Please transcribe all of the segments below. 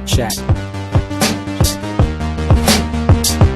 Check.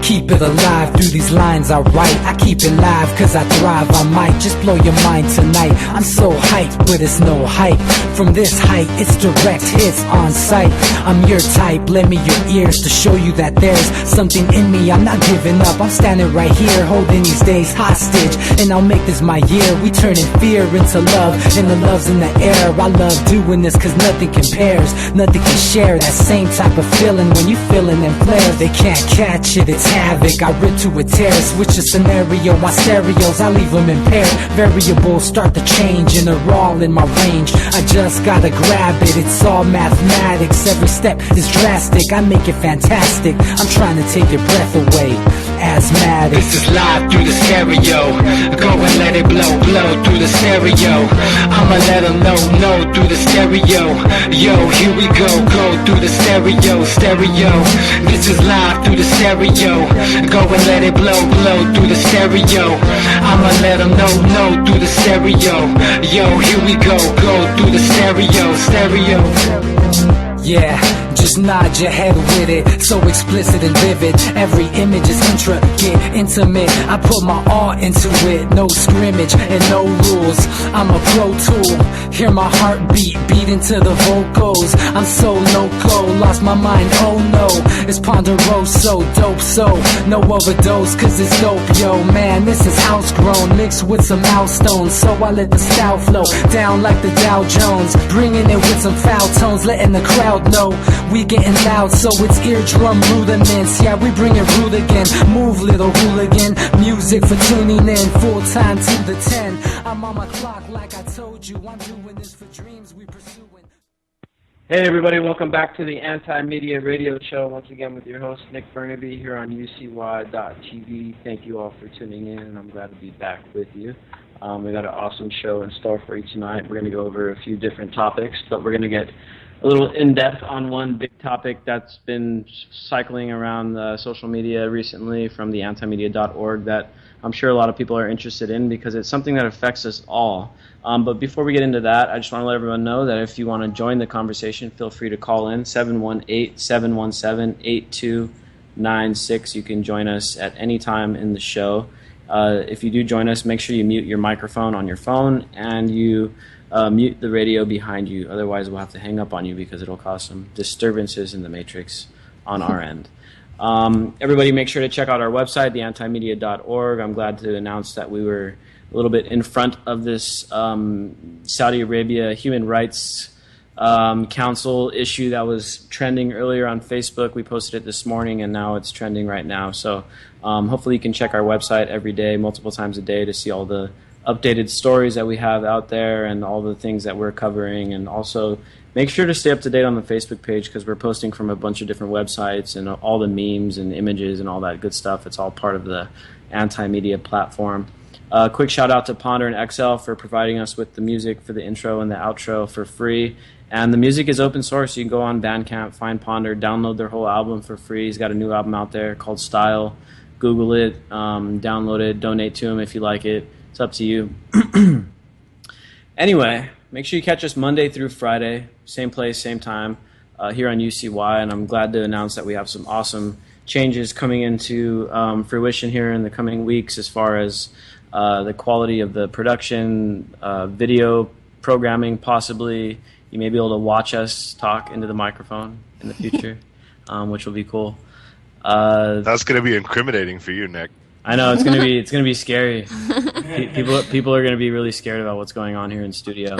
Keep it alive through these lines I write. I keep it live cause I thrive. I might just blow your mind tonight. I'm so hyped, but it's no hype. From this height, it's direct hits on sight. I'm your type, lend me your ears to show you that there's something in me. I'm not giving up, I'm standing right here, holding these days hostage. And I'll make this my year. We turning fear into love, and the love's in the air. I love doing this cause nothing compares. Nothing can share that same type of feeling when you feeling them flares. They can't catch it, it's havoc. I rip to a tear, switch the scenario. My stereos, I leave them impaired. Variables start to change and they're all in my range. I just gotta grab it, it's all mathematics. Every step is drastic, I make it fantastic. I'm trying to take your breath away. Asthmatic. This is live through the stereo. Go and let it blow, blow through the stereo. I'ma let them know through the stereo. Yo, here we go through the stereo, stereo. This is live through the stereo. Go and let it blow, blow through the stereo. I'ma let them know through the stereo. Yo, here we go through the stereo, stereo. Yeah, just nod your head with it, so explicit and vivid. Every image is intricate, intimate. I put my all into it, no scrimmage and no rules. I'm a pro tool, hear my heartbeat, beat into the vocals. I'm so loco, lost my mind, oh no. It's ponderoso, dope, so no overdose, cause it's dope, yo. Man, this is house grown, mixed with some milestones. So I let the style flow down like the Dow Jones, bringing it with some foul tones, letting the crowd know we getting loud, so it's eardrum rudiments. Yeah, we bringing rude again. Move, little hooligan. Music for tuning in, full time to the 10. I'm on my clock like I told you. I'm doing this for dreams we pursuing. Hey everybody, welcome back to the Anti-Media Radio Show. Once again with your host Nick Bernabe here on UCY.TV. Thank you all for tuning in, and I'm glad to be back with you. We got an awesome show in store for you tonight. We're going to go over a few different topics, but we're going to get a little in-depth on one big topic that's been cycling around social media recently from the antimedia.org that I'm sure a lot of people are interested in because it's something that affects us all. But before we get into that, I just want to let everyone know that if you want to join the conversation, feel free to call in 718-717-8296. You can join us at any time in the show. If you do join us, make sure you mute your microphone on your phone and you mute the radio behind you. Otherwise, we'll have to hang up on you because it'll cause some disturbances in the matrix on our end. Everybody make sure to check out our website, theantimedia.org. I'm glad to announce that we were a little bit in front of this Saudi Arabia Human Rights Council issue that was trending earlier on Facebook. We posted it this morning, and now it's trending right now. So hopefully you can check our website every day, multiple times a day, to see all the updated stories that we have out there and all the things that we're covering. And also make sure to stay up to date on the Facebook page because we're posting from a bunch of different websites and all the memes and images and all that good stuff. It's all part of the Anti-Media platform. Quick shout out to Ponder and XL for providing us with the music for the intro and the outro for free. And the music is open source. You can go on Bandcamp, find Ponder, download their whole album for free. He's got a new album out there called Style. Google it, download it, donate to him if you like it. It's up to you. Anyway, make sure you catch us Monday through Friday, same place, same time, here on UCY. And I'm glad to announce that we have some awesome changes coming into fruition here in the coming weeks as far as the quality of the production, video programming possibly. You may be able to watch us talk into the microphone in the future, which will be cool. That's going to be incriminating for you, Nick. I know it's gonna be scary. People are gonna be really scared about what's going on here in studio.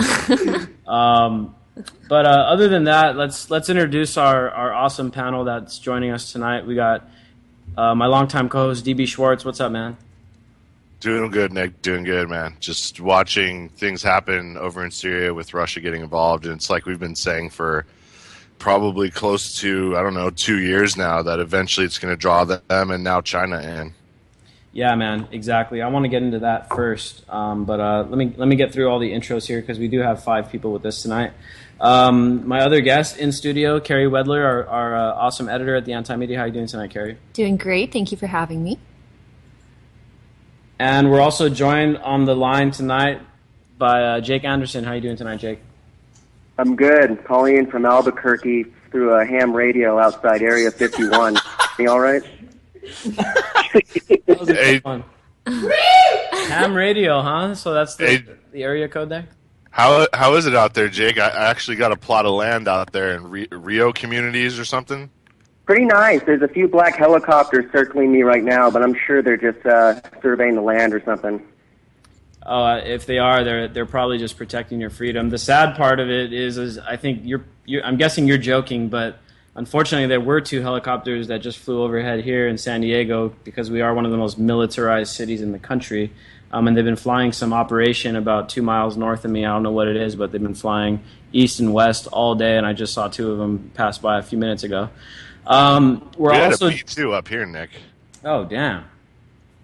But other than that, let's introduce our awesome panel that's joining us tonight. We got my longtime co-host DB Schwartz. What's up, man? Doing good, Nick. Doing good, man. Just watching things happen over in Syria with Russia getting involved, and it's like we've been saying for probably close to 2 years now that eventually it's going to draw them and now China in. Yeah, man, exactly. I want to get into that first, but let me get through all the intros here because we do have 5 people with us tonight. My other guest in studio, Carrie Wedler, our awesome editor at the Anti-Media. How are you doing tonight, Carrie? Doing great. Thank you for having me. And we're also joined on the line tonight by Jake Anderson. How are you doing tonight, Jake? I'm good. Calling in from Albuquerque, through a ham radio outside Area 51. You all right? That was a Hey. good one. Ham radio, huh? So that's the area code there? How is it out there, Jake? I actually got a plot of land out there in Rio communities or something. Pretty nice. There's a few black helicopters circling me right now, but I'm sure they're just surveying the land or something. If they are, they're probably just protecting your freedom. The sad part of it is I think I'm guessing you're joking, but unfortunately there were 2 helicopters that just flew overhead here in San Diego because we are one of the most militarized cities in the country. And they've been flying some operation about 2 miles north of me. I don't know what it is, but they've been flying east and west all day, and I just saw 2 of them pass by a few minutes ago. We had a P2 up here, Nick. Oh, damn.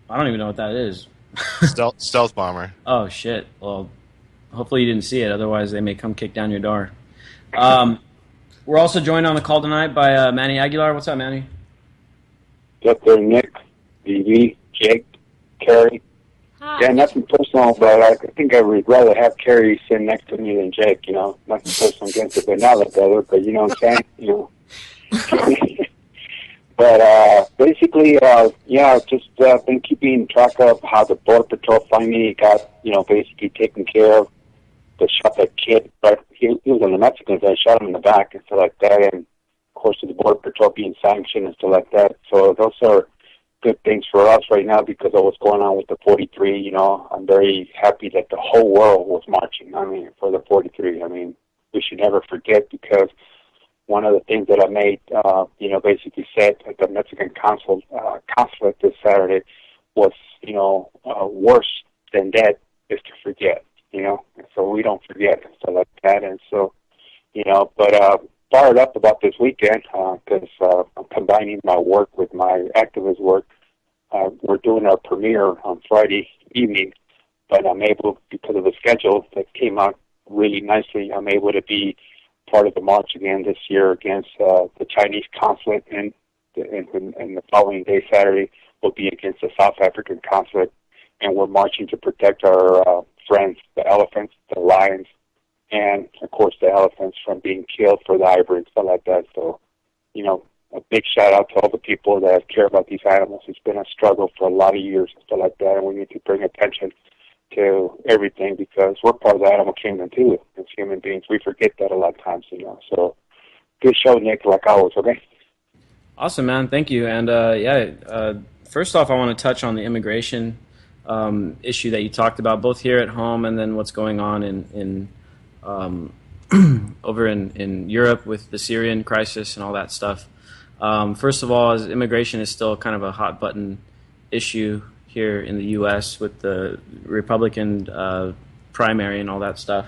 I don't even know what that is. Stealth bomber. Oh, shit. Well, hopefully you didn't see it. Otherwise, they may come kick down your door. We're also joined on the call tonight by Manny Aguilar. What's up, Manny? Up there, Nick, BB, Jake, Carrie. Hi. Yeah, nothing personal, but I think I would rather have Carrie sitting next to me than Jake, you know. Nothing personal against it, but now that brother, but you know what I'm saying? You know. But basically, just been keeping track of how the Border Patrol finally got, you know, basically taken care of. They shot that kid, but he was on the Mexicans that shot him in the back and stuff like that, and of course the Border Patrol being sanctioned and stuff like that. So those are good things for us right now because of what's going on with the 43. You know, I'm very happy that the whole world was marching. I mean, for the 43. I mean, we should never forget because one of the things that I made, basically said at the Mexican consulate this Saturday was, worse than that is to forget. You know, and so we don't forget and stuff like that. And so, fired up about this weekend because I'm combining my work with my activist work. We're doing our premiere on Friday evening, but I'm able, because of the schedule that came out really nicely, I'm able to be part of the march again this year against the Chinese consulate, and the following day, Saturday, will be against the South African consulate, and we're marching to protect our friends, the elephants, the lions, and, of course, the elephants from being killed for the ivory and stuff like that. So, a big shout-out to all the people that care about these animals. It's been a struggle for a lot of years and stuff like that, and we need to bring attention to everything because we're part of the animal kingdom, too, as human beings. We forget that a lot of times, So, good show, Nick, like always, okay? Awesome, man. Thank you. And, first off, I want to touch on the immigration issue that you talked about, both here at home and then what's going on in over in Europe with the Syrian crisis and all that stuff. First of all, immigration is still kind of a hot button issue here in the U.S. with the Republican primary and all that stuff.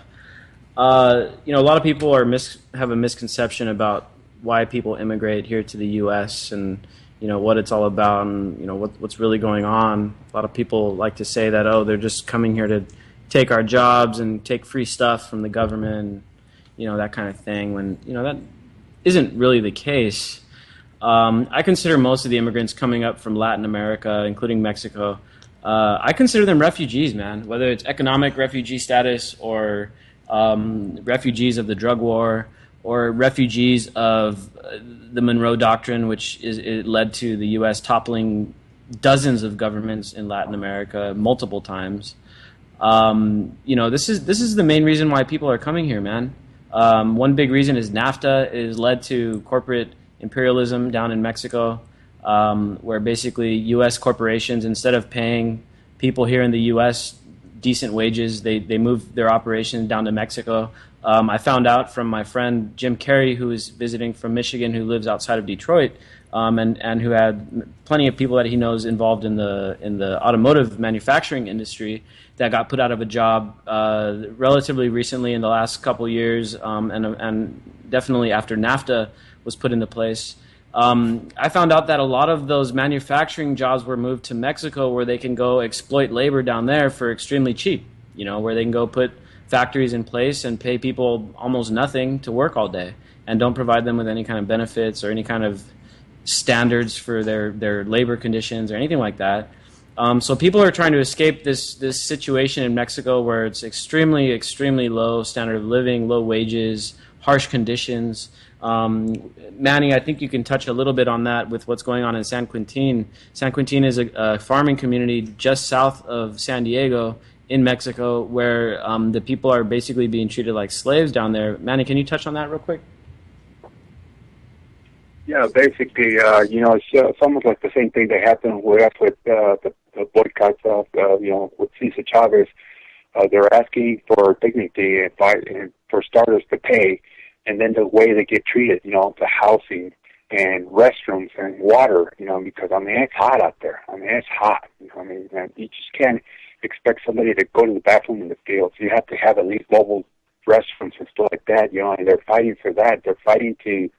A lot of people have a misconception about why people immigrate here to the U.S. and what it's all about and what's really going on. A lot of people like to say that they're just coming here to take our jobs and take free stuff from the government, that kind of thing. When that isn't really the case. I consider most of the immigrants coming up from Latin America, including Mexico, I consider them refugees, man. Whether it's economic refugee status or refugees of the drug war or refugees of the Monroe Doctrine, which it led to the U.S. toppling dozens of governments in Latin America multiple times. This is the main reason why people are coming here, man. One big reason is NAFTA is led to corporate imperialism down in Mexico, where basically U.S. corporations, instead of paying people here in the U.S. decent wages, they move their operations down to Mexico. I found out from my friend Jim Carey, who is visiting from Michigan, who lives outside of Detroit, and who had plenty of people that he knows involved in the automotive manufacturing industry that got put out of a job relatively recently in the last couple years, and definitely after NAFTA was put into place. I found out that a lot of those manufacturing jobs were moved to Mexico, where they can go exploit labor down there for extremely cheap, where they can go put factories in place and pay people almost nothing to work all day and don't provide them with any kind of benefits or any kind of standards for their labor conditions or anything like that. So people are trying to escape this situation in Mexico where it's extremely, extremely low standard of living, low wages, harsh conditions. Manny, I think you can touch a little bit on that with what's going on in San Quintin. San Quintin is a farming community just south of San Diego in Mexico where the people are basically being treated like slaves down there. Manny, can you touch on that real quick? Yeah, basically, it's almost like the same thing that happened with the boycotts of, with Cesar Chavez. They're asking for dignity and for starters to pay, and then the way they get treated, the housing and restrooms and water, because, it's hot out there. It's hot. You just can't expect somebody to go to the bathroom in the fields. You have to have at least mobile restrooms and stuff like that, and they're fighting for that. They're fighting to,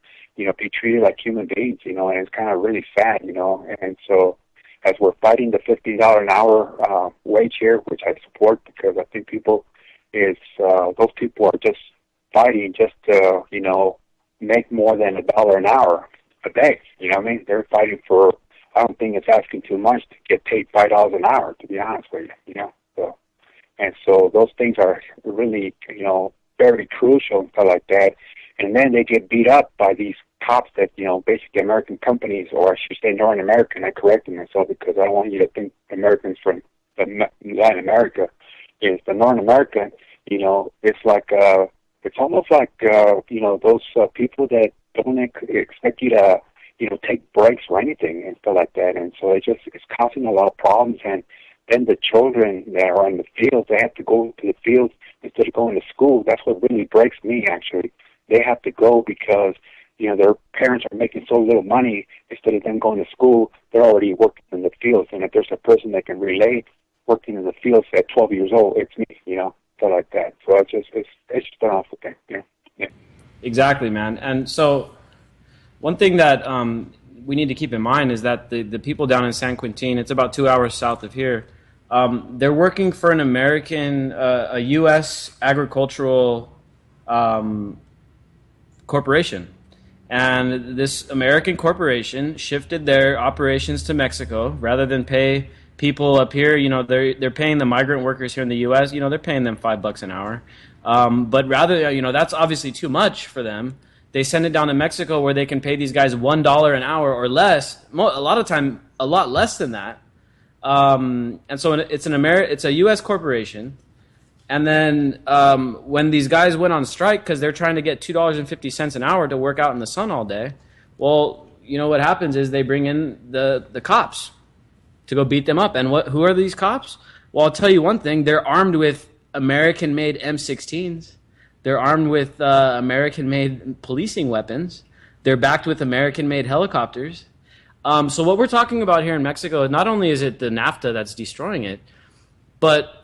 be treated like human beings, and it's kind of really sad, and so as we're fighting the $15 an hour wage here, which I support because I think those people are just fighting just to, make more than $1 an hour a day, They're fighting for, I don't think it's asking too much to get paid $5 an hour, to be honest with you, So those things are really, very crucial and stuff like that. And then they get beat up by these cops that, basically American companies, or I should say North American, I corrected myself because I don't want you to think Americans from Latin America. Is the North America, it's like, it's almost like, those people that don't expect you to, take breaks or anything and stuff like that. And so it's causing a lot of problems. And then the children that are in the fields, they have to go to the fields instead of going to school. That's what really breaks me, actually. They have to go because, their parents are making so little money. Instead of them going to school, they're already working in the fields. And if there's a person that can relate working in the fields at 12 years old, it's me, stuff like that. So it's just an awful thing, Yeah. Exactly, man. And so one thing that we need to keep in mind is that the people down in San Quintin, it's about 2 hours south of here, they're working for an American, a U.S. agricultural corporation. And this American corporation shifted their operations to Mexico rather than pay people up here. They're paying the migrant workers here in the U.S. They're paying them $5 an hour. But rather, that's obviously too much for them. They send it down to Mexico where they can pay these guys $1 an hour or less. A lot of time, a lot less than that. And so it's it's a U.S. corporation. And then when these guys went on strike because they're trying to get $2.50 an hour to work out in the sun all day, well, what happens is they bring in the cops to go beat them up. And who are these cops? Well, I'll tell you one thing. They're armed with American-made M16s. They're armed with American-made policing weapons. They're backed with American-made helicopters. So what we're talking about here in Mexico, not only is it the NAFTA that's destroying it, but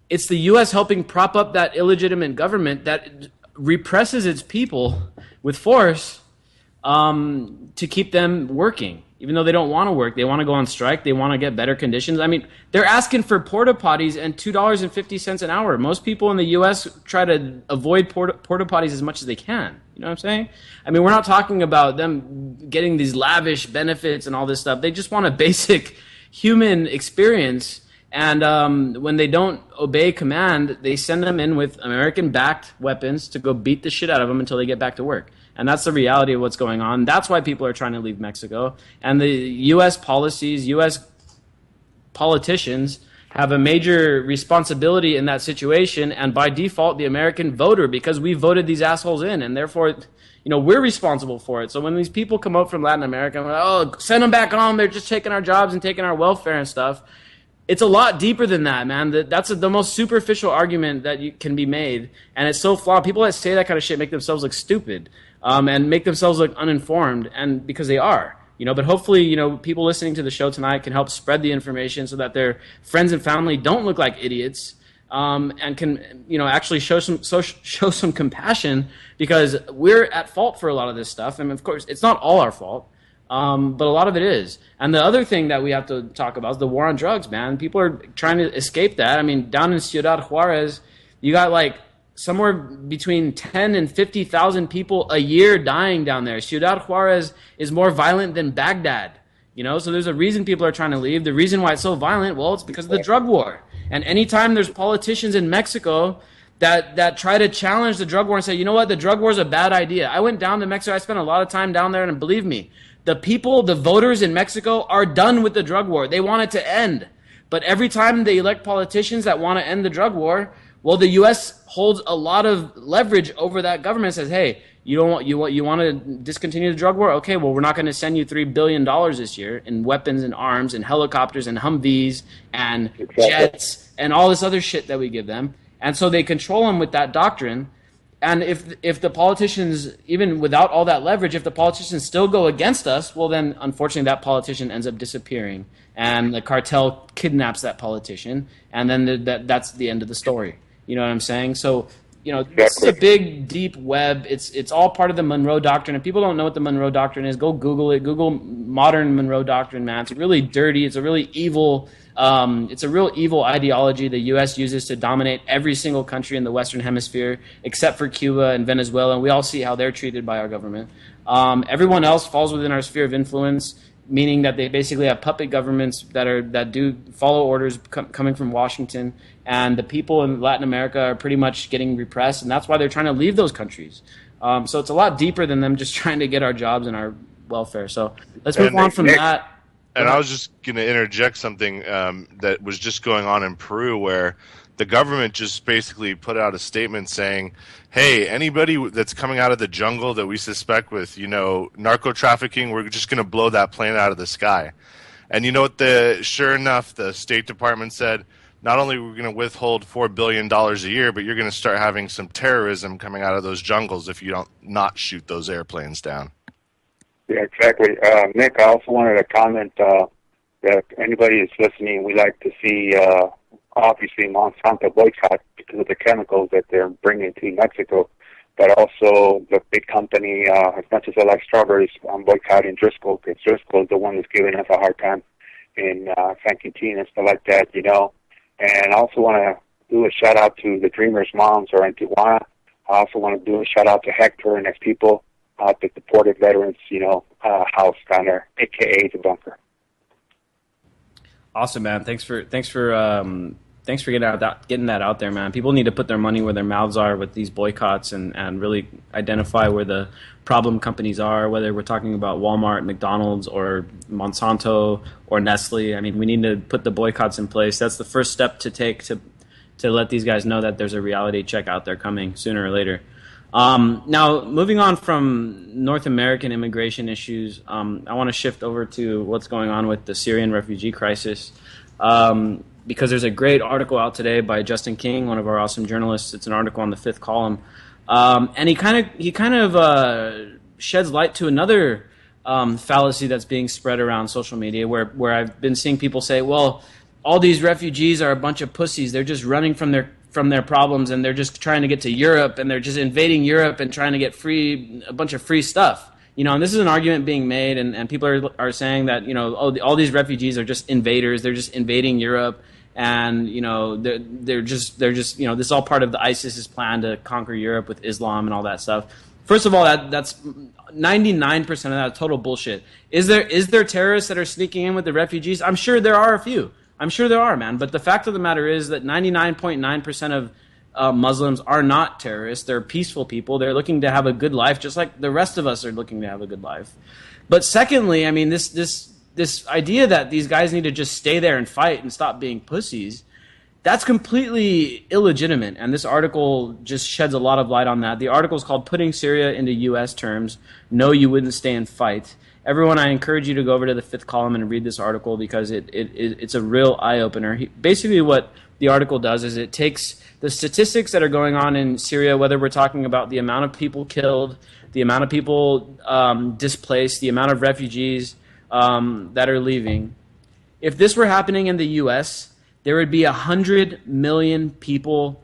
it's the U.S. helping prop up that illegitimate government that represses its people with force to keep them working. Even though they don't want to work, they want to go on strike, they want to get better conditions. They're asking for porta potties and $2.50 an hour. Most people in the U.S. try to avoid porta potties as much as they can. You know what I'm saying? We're not talking about them getting these lavish benefits and all this stuff. They just want a basic human experience. And when they don't obey command, they send them in with American-backed weapons to go beat the shit out of them until they get back to work. And that's the reality of what's going on. That's why people are trying to leave Mexico. And the U.S. policies, U.S. politicians have a major responsibility in that situation, and by default, the American voter, because we voted these assholes in, and therefore, we're responsible for it. So when these people come out from Latin America, I'm like, send them back home. They're just taking our jobs and taking our welfare and stuff. It's a lot deeper than that, man. That's the most superficial argument that can be made, and it's so flawed. People that say that kind of shit make themselves look stupid and make themselves look uninformed, and because they are. But hopefully, people listening to the show tonight can help spread the information so that their friends and family don't look like idiots and can, actually show some compassion, because we're at fault for a lot of this stuff. And of course, it's not all our fault. But a lot of it is. And the other thing that we have to talk about is the war on drugs, man. People are trying to escape that. Down in Ciudad Juarez, you got somewhere between 10 and 50,000 people a year dying down there. Ciudad Juarez is more violent than Baghdad. So there's a reason people are trying to leave. The reason why it's so violent, well, it's because of the drug war. And anytime there's politicians in Mexico that try to challenge the drug war and say, you know what, the drug war is a bad idea. I went down to Mexico. I spent a lot of time down there, and believe me, the people, the voters in Mexico are done with the drug war. They want it to end. But every time they elect politicians that want to end the drug war, well, the U.S. holds a lot of leverage over that government. Says, hey, you want to discontinue the drug war? Okay, well, we're not going to send you $3 billion this year in weapons and arms and helicopters and Humvees and jets and all this other shit that we give them. And so they control them with that doctrine. And if the politicians, even without all that leverage, if the politicians still go against us, well, then unfortunately that politician ends up disappearing, and the cartel kidnaps that politician, and then that's the end of the story. You know what I'm saying? So, you know, this is a big, deep web. It's all part of the Monroe Doctrine. If people don't know what the Monroe Doctrine is, go Google it. Google modern Monroe Doctrine, man. It's really dirty. It's a really evil. It's a real evil ideology the U.S. uses to dominate every single country in the Western Hemisphere, except for Cuba and Venezuela, and we all see how they're treated by our government. Everyone else falls within our sphere of influence, meaning that they basically have puppet governments that do follow orders coming from Washington, and the people in Latin America are pretty much getting repressed, and that's why they're trying to leave those countries. So it's a lot deeper than them just trying to get our jobs and our welfare. So let's move on from that. And I was just going to interject something that was just going on in Peru, where the government just basically put out a statement saying, hey, anybody that's coming out of the jungle that we suspect with, narco trafficking, we're just going to blow that plane out of the sky. And you know what? Sure enough, the State Department said, not only are we going to withhold $4 billion a year, but you're going to start having some terrorism coming out of those jungles if you don't not shoot those airplanes down. Yeah, exactly. Nick, I also wanted to comment that if anybody is listening, we like to see, obviously, Monsanto boycott because of the chemicals that they're bringing to Mexico, but also the big company, as much as I like strawberries, I'm boycotting Driscoll, because Driscoll is the one that's giving us a hard time in San Quintin and stuff like that, And I also want to do a shout-out to the Dreamers' moms who are in Tijuana. I also want to do a shout-out to Hector and his people at the Deported Veterans, house down there, a.k.a. the bunker. Awesome, man. Thanks for getting that out there, man. People need to put their money where their mouths are with these boycotts and really identify where the problem companies are, whether we're talking about Walmart, McDonald's, or Monsanto, or Nestle. I mean, we need to put the boycotts in place. That's the first step to take to let these guys know that there's a reality check out there coming sooner or later. Now, moving on from North American immigration issues, I want to shift over to what's going on with the Syrian refugee crisis, because there's a great article out today by Justin King, one of our awesome journalists. It's an article on the Fifth Column, and he kind of sheds light to another fallacy that's being spread around social media, where I've been seeing people say, well, all these refugees are a bunch of pussies. They're just running from their problems, and they're just trying to get to Europe, and they're just invading Europe and trying to get a bunch of free stuff. And this is an argument being made, and people are saying that, all these refugees are just invaders. They're just invading Europe, and, they're just this is all part of the ISIS's plan to conquer Europe with Islam and all that stuff. First of all, that's 99% of that total bullshit. Is there terrorists that are sneaking in with the refugees? I'm sure there are a few. I'm sure there are, man. But the fact of the matter is that 99.9% of Muslims are not terrorists. They're peaceful people. They're looking to have a good life, just like the rest of us are looking to have a good life. But secondly, I mean, this idea that these guys need to just stay there and fight and stop being pussies, that's completely illegitimate. And this article just sheds a lot of light on that. The article is called "Putting Syria into U.S. Terms. No, you wouldn't stay and fight." Everyone, I encourage you to go over to the Fifth Column and read this article, because it's a real eye-opener. Basically what the article does is it takes the statistics that are going on in Syria, whether we're talking about the amount of people killed, the amount of people displaced, the amount of refugees that are leaving. If this were happening in the U.S., there would be 100 million people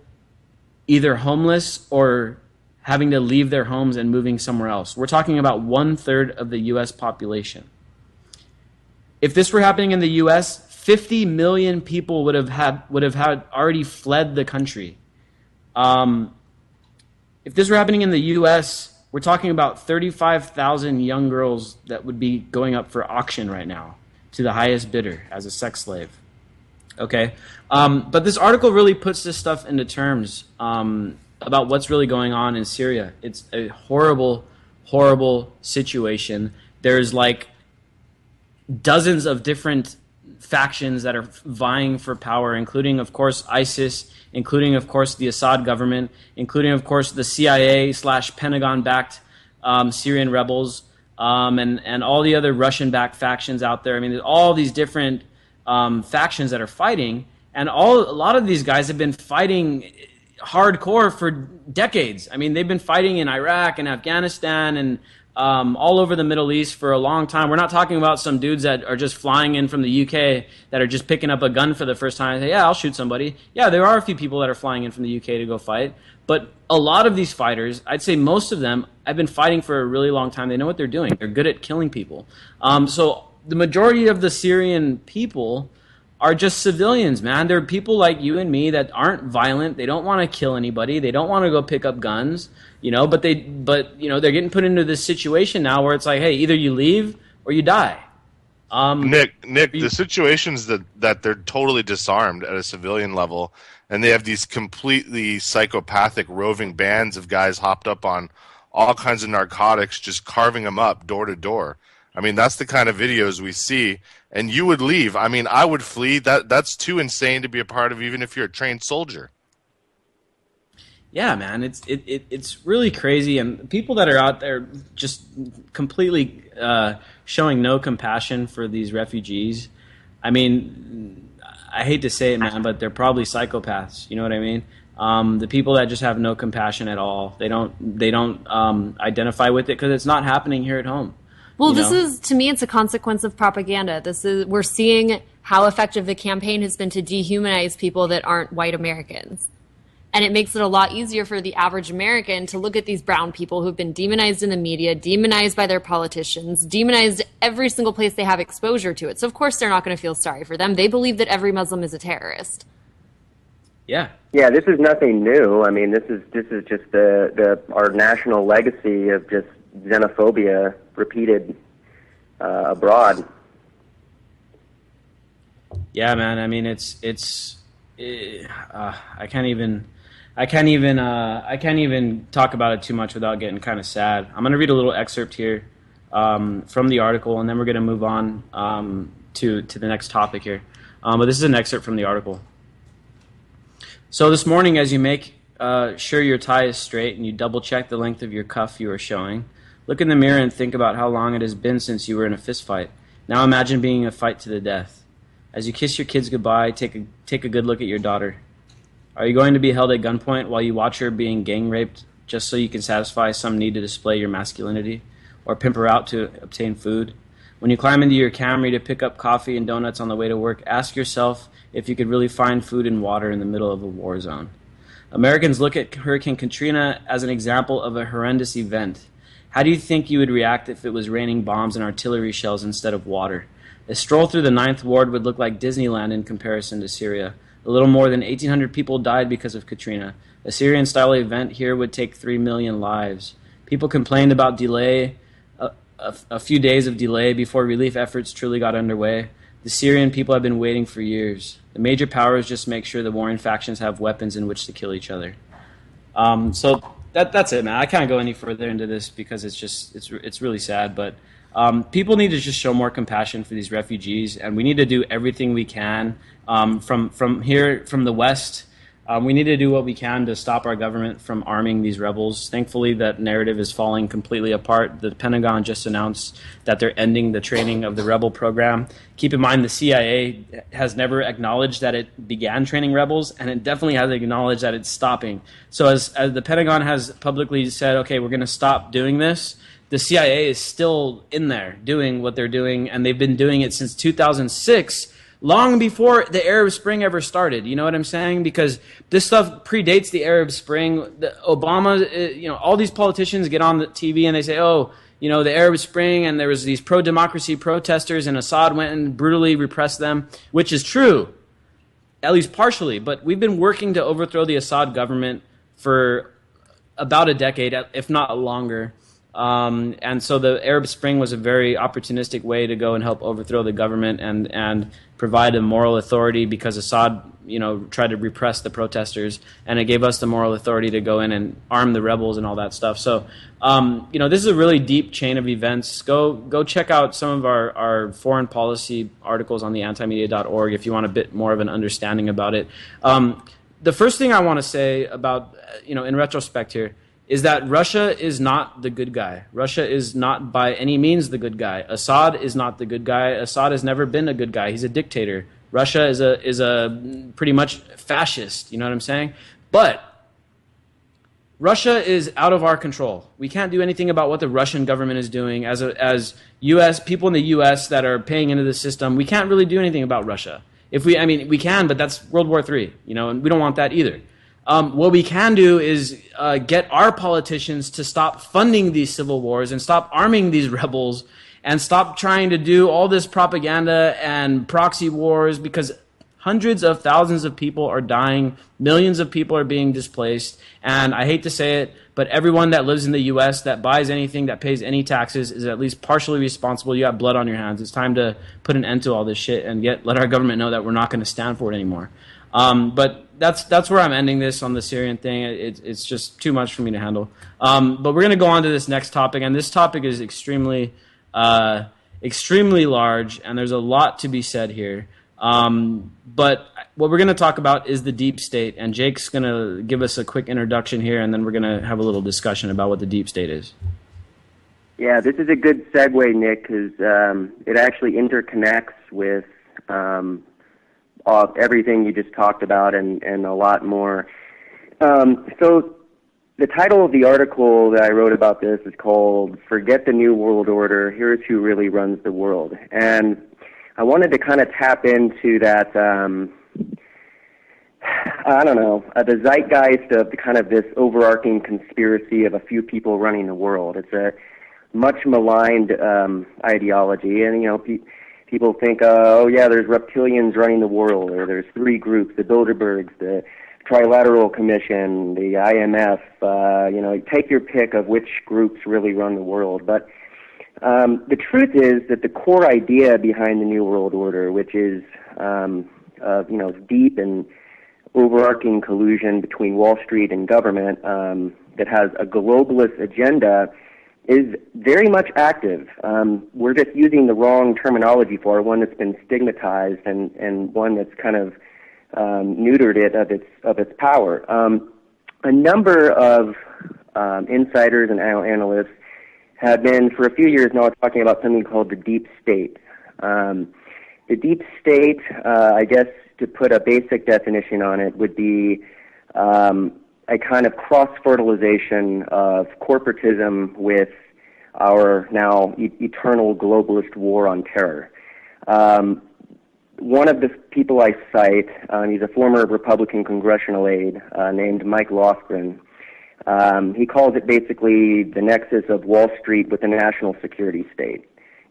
either homeless or having to leave their homes and moving somewhere else. We're talking about 1/3 of the U.S. population. If this were happening in the U.S., 50 million people would have had already fled the country. If this were happening in the U.S., we're talking about 35,000 young girls that would be going up for auction right now to the highest bidder as a sex slave. Okay, but this article really puts this stuff into terms about what's really going on in Syria. It's a horrible, horrible situation. There's like dozens of different factions that are vying for power, including, of course, ISIS, including, of course, the Assad government, including, of course, the CIA/Pentagon-backed Syrian rebels, and all the other Russian-backed factions out there. I mean, there's all these different factions that are fighting, and a lot of these guys have been fighting hardcore for decades. I mean, they've been fighting in Iraq and Afghanistan and all over the Middle East for a long time. We're not talking about some dudes that are just flying in from the UK that are just picking up a gun for the first time and say, yeah, I'll shoot somebody. Yeah, there are a few people that are flying in from the UK to go fight. But a lot of these fighters, I'd say most of them, have been fighting for a really long time. They know what they're doing. They're good at killing people. So the majority of the Syrian people are just civilians, man. They're people like you and me that aren't violent. They don't want to kill anybody. They don't want to go pick up guns, but they're getting put into this situation now where it's like, hey, either you leave or you die. Nick, the situations that they're totally disarmed at a civilian level, and they have these completely psychopathic roving bands of guys hopped up on all kinds of narcotics, just carving them up door to door. I mean, that's the kind of videos we see, and you would leave. I mean, I would flee. That's too insane to be a part of, even if you're a trained soldier. Yeah, man, it's really crazy, and people that are out there just completely showing no compassion for these refugees. I mean, I hate to say it, man, but they're probably psychopaths. You know what I mean? The people that just have no compassion at all. They don't identify with it because it's not happening here at home. Well, to me, it's a consequence of propaganda. We're seeing how effective the campaign has been to dehumanize people that aren't white Americans. And it makes it a lot easier for the average American to look at these brown people who've been demonized in the media, demonized by their politicians, demonized every single place they have exposure to it. So, of course, they're not going to feel sorry for them. They believe that every Muslim is a terrorist. Yeah. Yeah, this is nothing new. I mean, this is just our national legacy of just xenophobia repeated abroad. Yeah, man. I mean, I can't even talk about it too much without getting kind of sad. I'm going to read a little excerpt here from the article, and then we're going to move on to the next topic here. But this is an excerpt from the article. So this morning, as you make sure your tie is straight and you double check the length of your cuff you are showing, look in the mirror and think about how long it has been since you were in a fist fight. Now imagine being in a fight to the death. As you kiss your kids goodbye, take a good look at your daughter. Are you going to be held at gunpoint while you watch her being gang raped just so you can satisfy some need to display your masculinity or pimp her out to obtain food? When you climb into your Camry to pick up coffee and donuts on the way to work, ask yourself if you could really find food and water in the middle of a war zone. Americans look at Hurricane Katrina as an example of a horrendous event. How do you think you would react if it was raining bombs and artillery shells instead of water? A stroll through the Ninth Ward would look like Disneyland in comparison to Syria. A little more than 1,800 people died because of Katrina. A Syrian-style event here would take 3 million lives. People complained about delay, a few days of delay before relief efforts truly got underway. The Syrian people have been waiting for years. The major powers just make sure the warring factions have weapons in which to kill each other. So that's it, man. I can't go any further into this because it's really sad. But people need to just show more compassion for these refugees, and we need to do everything we can from here, from the West. We need to do what we can to stop our government from arming these rebels. Thankfully, that narrative is falling completely apart. The Pentagon just announced that they're ending the training of the rebel program. Keep in mind, the CIA has never acknowledged that it began training rebels, and it definitely has acknowledged that it's stopping. So as the Pentagon has publicly said, okay, we're going to stop doing this, the CIA is still in there doing what they're doing, and they've been doing it since 2006, long before the Arab Spring ever started. You know what I'm saying? Because this stuff predates the Arab Spring. Obama, all these politicians get on the TV and they say, the Arab Spring, and there was these pro-democracy protesters, and Assad went and brutally repressed them, which is true, at least partially. But we've been working to overthrow the Assad government for about a decade, if not longer. And so the Arab Spring was a very opportunistic way to go and help overthrow the government and provide a moral authority, because Assad, tried to repress the protesters, and it gave us the moral authority to go in and arm the rebels and all that stuff. So, this is a really deep chain of events. Go check out some of our foreign policy articles on the antimedia.org if you want a bit more of an understanding about it. The first thing I want to say about, in retrospect here, is that Russia is not the good guy. Russia is not by any means the good guy. Assad is not the good guy. Assad has never been a good guy. He's a dictator. Russia is a pretty much fascist. You know what I'm saying? But Russia is out of our control. We can't do anything about what the Russian government is doing. As U.S. people in the U.S. that are paying into the system, we can't really do anything about Russia. We can, but that's World War III. And we don't want that either. What we can do is get our politicians to stop funding these civil wars and stop arming these rebels and stop trying to do all this propaganda and proxy wars, because hundreds of thousands of people are dying, millions of people are being displaced, and I hate to say it, but everyone that lives in the U.S. that buys anything, that pays any taxes, is at least partially responsible. You got blood on your hands. It's time to put an end to all this shit and let our government know that we're not going to stand for it anymore. But that's where I'm ending this on the Syrian thing. It's just too much for me to handle. But we're going to go on to this next topic, and this topic is extremely large, and there's a lot to be said here. But what we're going to talk about is the deep state, and Jake's going to give us a quick introduction here, and then we're going to have a little discussion about what the deep state is. Yeah, this is a good segue, Nick, because it actually interconnects with everything you just talked about and a lot more. So the title of the article that I wrote about this is called "Forget the New World Order, Here's Who Really Runs the World." And I wanted to kind of tap into that, the zeitgeist of kind of this overarching conspiracy of a few people running the world. It's a much maligned ideology, and, people think, there's reptilians running the world, or there's three groups, the Bilderbergs, the Trilateral Commission, the IMF, take your pick of which groups really run the world. But the truth is that the core idea behind the New World Order, which is, deep and overarching collusion between Wall Street and government that has a globalist agenda, is very much active. We're just using the wrong terminology for it, one that's been stigmatized and one that's kind of neutered it of its power. A number of insiders and analysts have been, for a few years now, talking about something called the deep state. The deep state, I guess, to put a basic definition on it, would be a kind of cross-fertilization of corporatism with our now eternal globalist war on terror. One of the people I cite, he's a former Republican congressional aide named Mike Lofgren. He calls it basically the nexus of Wall Street with the national security state.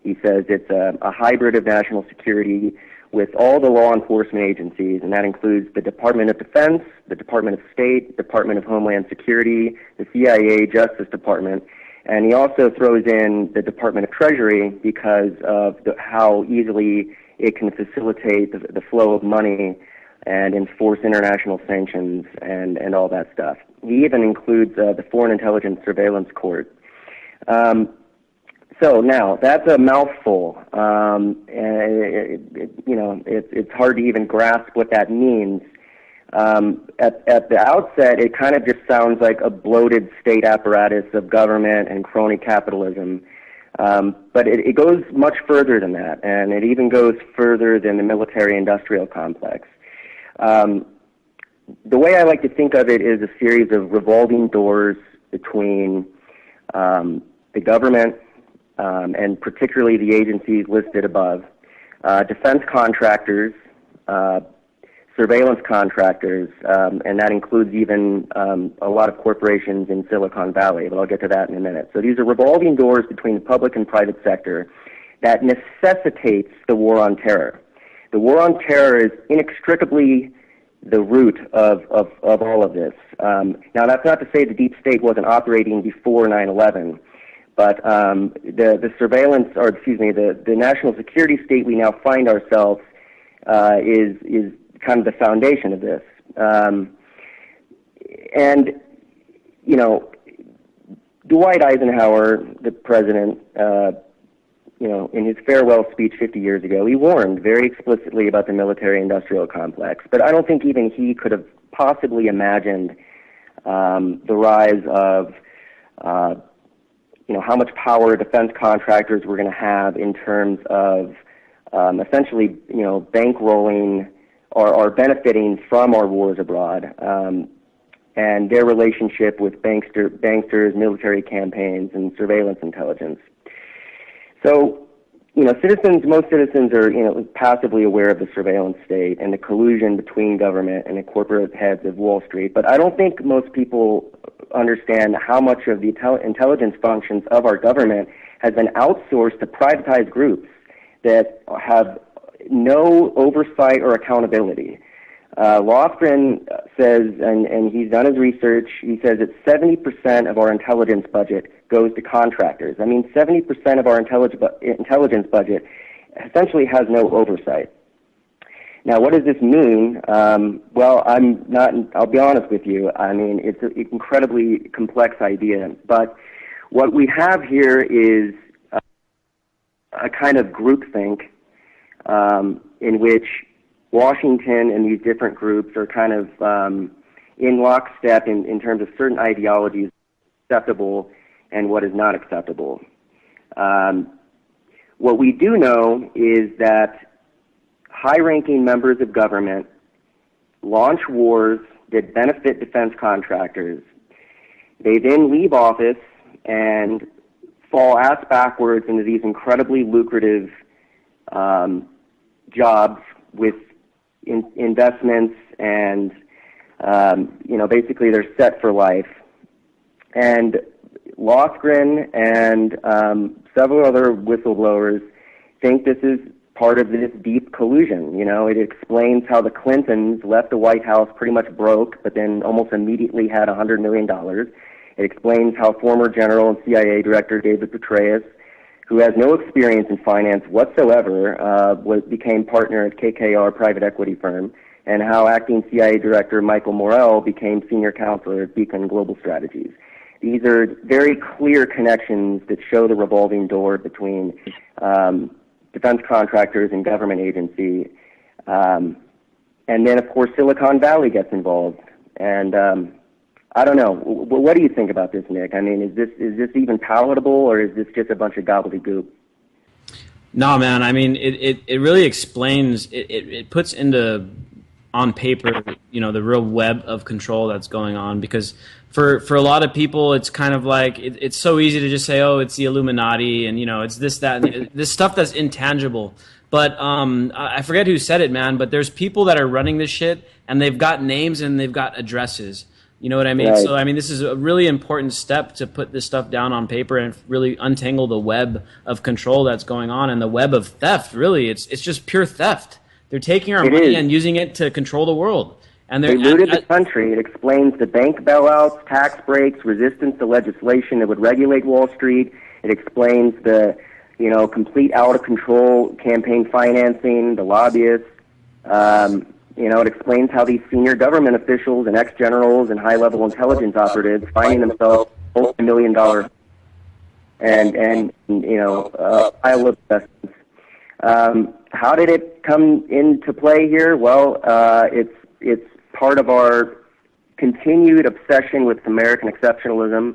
He says it's a hybrid of national security with all the law enforcement agencies, and that includes the Department of Defense, the Department of State, Department of Homeland Security, the CIA, Justice Department, and he also throws in the Department of Treasury because of how easily it can facilitate the flow of money and enforce international sanctions and all that stuff. He even includes the Foreign Intelligence Surveillance Court. So now, that's a mouthful. It's hard to even grasp what that means. At the outset, it kind of just sounds like a bloated state apparatus of government and crony capitalism. But it goes much further than that, and it even goes further than the military-industrial complex. The way I like to think of it is a series of revolving doors between the government and particularly the agencies listed above, defense contractors, surveillance contractors, and that includes even a lot of corporations in Silicon Valley, but I'll get to that in a minute. So these are revolving doors between the public and private sector that necessitates the war on terror. The war on terror is inextricably the root of all of this. Now, that's not to say the deep state wasn't operating before 9/11, But the surveillance, or excuse me, the national security state we now find ourselves is kind of the foundation of this. And, you know, Dwight Eisenhower, the president, you know, in his farewell speech 50 years ago, he warned very explicitly about the military-industrial complex. But I don't think even he could have possibly imagined the rise of, you know, how much power defense contractors were going to have in terms of essentially, you know, bankrolling or benefiting from our wars abroad, and their relationship with banksters, military campaigns, and surveillance intelligence. So, you know, most citizens are, you know, passively aware of the surveillance state and the collusion between government and the corporate heads of Wall Street. But I don't think most people understand how much of the intelligence functions of our government has been outsourced to privatized groups that have no oversight or accountability. Lofgren says, and he's done his research, he says that 70% of our intelligence budget goes to contractors. I mean, 70% of our intelligence budget essentially has no oversight. Now, what does this mean? Well, I'll be honest with you. I mean, it's an incredibly complex idea. But what we have here is a kind of groupthink in which Washington and these different groups are kind of in lockstep in terms of certain ideologies acceptable and what is not acceptable. What we do know is that high-ranking members of government launch wars that benefit defense contractors. They then leave office and fall ass backwards into these incredibly lucrative jobs with investments, and you know, basically they're set for life. And Lofgren and several other whistleblowers think this is part of this deep collusion. You know, it explains how the Clintons left the White House pretty much broke, but then almost immediately had $100 million. It explains how former General and CIA Director David Petraeus, who has no experience in finance whatsoever, became partner at KKR private equity firm, and how acting CIA Director Michael Morrell became senior counselor at Beacon Global Strategies. These are very clear connections that show the revolving door between defense contractors and government agency. And then, of course, Silicon Valley gets involved. And I don't know. What do you think about this, Nick? I mean, is this even palatable, or is this just a bunch of gobbledygook? No, man. I mean, it really explains. It puts into on paper, you know, the real web of control that's going on. Because for a lot of people, it's kind of like it's so easy to just say, oh, it's the Illuminati, and you know, it's this, that, and this stuff that's intangible. But I forget who said it, man. But there's people that are running this shit, and they've got names and they've got addresses. You know what I mean? Right. So, I mean, this is a really important step to put this stuff down on paper and really untangle the web of control that's going on, and the web of theft. Really, it's just pure theft. They're taking our money and using it to control the world. And they looted the country. It explains the bank bailouts, tax breaks, resistance to legislation that would regulate Wall Street. It explains the, you know, complete out-of-control campaign financing, the lobbyists. You know, it explains how these senior government officials and ex-generals and high-level intelligence operatives finding themselves multi-million-dollar and you know, pile of investments. How did it come into play here? Well, it's part of our continued obsession with American exceptionalism,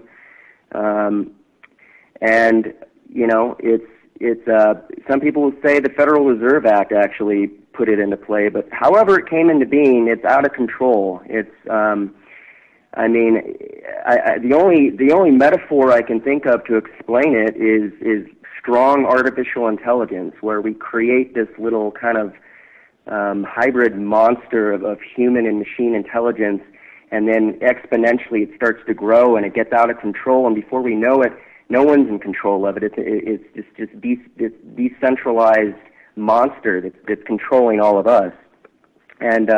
and you know, it's some people would say the Federal Reserve Act actually put it into play, but however it came into being, it's out of control. It's, I mean, the only metaphor I can think of to explain it is strong artificial intelligence, where we create this little kind of hybrid monster of human and machine intelligence, and then exponentially it starts to grow and it gets out of control, and before we know it, no one's in control of it. It's just this decentralized monster that's controlling all of us. And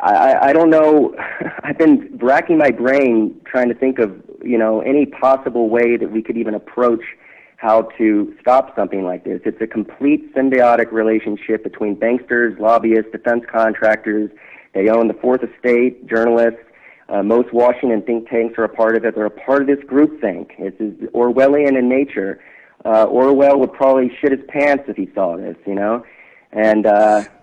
I don't know. I've been racking my brain trying to think of, any possible way that we could even approach how to stop something like this. It's a complete symbiotic relationship between banksters, lobbyists, defense contractors. They own the Fourth Estate, journalists. Most Washington think tanks are a part of it. They're a part of this groupthink. It's Orwellian in nature. Orwell would probably shit his pants if he saw this, And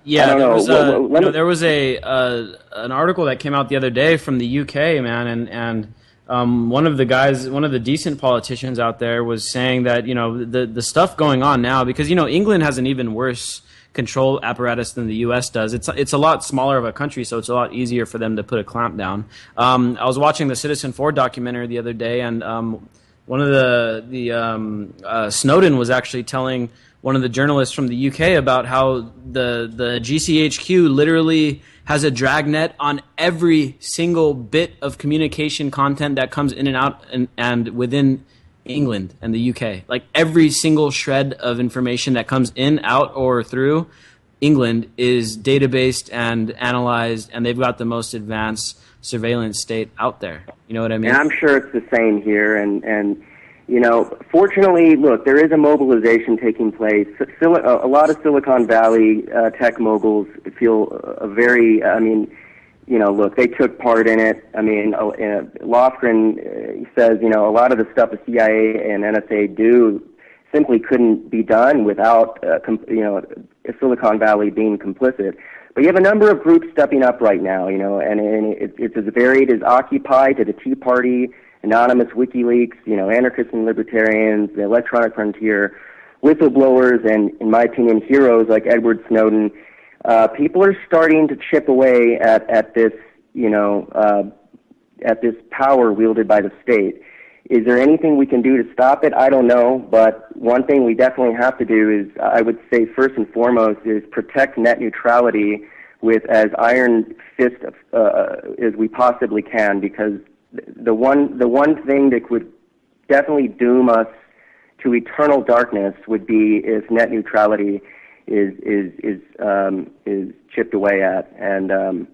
yeah, I don't know. there was an article that came out the other day from the UK, man, and one of the decent politicians out there was saying that the stuff going on now, because England has an even worse control apparatus than the U.S. does. It's a lot smaller of a country, so it's a lot easier for them to put a clamp down. I was watching the Citizen 4 documentary the other day, and one of the Snowden was actually telling one of the journalists from the UK about how the GCHQ literally has a dragnet on every single bit of communication content that comes in and out and within England and the UK. Like every single shred of information that comes in, out, or through England is databased and analyzed, and they've got the most advanced surveillance state out there. You know what I mean? And I'm sure it's the same here. And fortunately, look, there is a mobilization taking place. A lot of Silicon Valley tech moguls feel look, they took part in it. Lofgren says, a lot of the stuff the CIA and NSA do simply couldn't be done without, Silicon Valley being complicit. But you have a number of groups stepping up right now, and it's as varied as Occupy to the Tea Party, Anonymous, WikiLeaks, anarchists and libertarians, the Electronic Frontier, whistleblowers, and, in my opinion, heroes like Edward Snowden. People are starting to chip away at this, at this power wielded by the state. Is there anything we can do to stop it? I don't know, but one thing we definitely have to do is, I would say first and foremost, is protect net neutrality with as iron fist as we possibly can, because the one thing that would definitely doom us to eternal darkness would be if net neutrality is chipped away at. And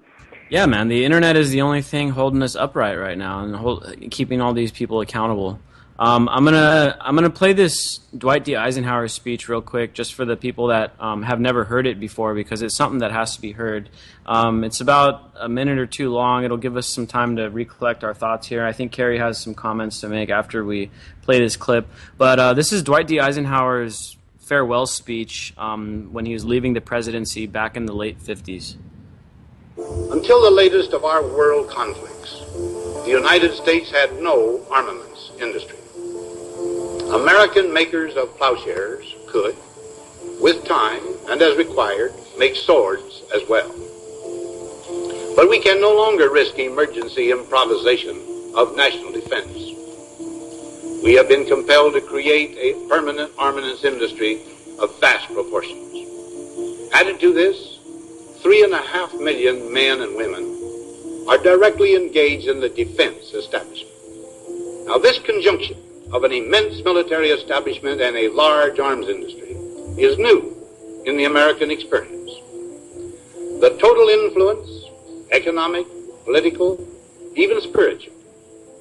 yeah, man, the internet is the only thing holding us upright right now and keeping all these people accountable. I'm gonna play this Dwight D. Eisenhower speech real quick, just for the people that have never heard it before, because it's something that has to be heard. It's about a minute or two long. It'll give us some time to recollect our thoughts here. I think Carrie has some comments to make after we play this clip. But this is Dwight D. Eisenhower's farewell speech when he was leaving the presidency back in the late 50s. Until the latest of our world conflicts, the United States had no armaments industry. American makers of plowshares could, with time and as required, make swords as well. But we can no longer risk emergency improvisation of national defense. We have been compelled to create a permanent armaments industry of vast proportions. Added to this, 3.5 million men and women are directly engaged in the defense establishment. Now, this conjunction of an immense military establishment and a large arms industry is new in the American experience. The total influence, economic, political, even spiritual,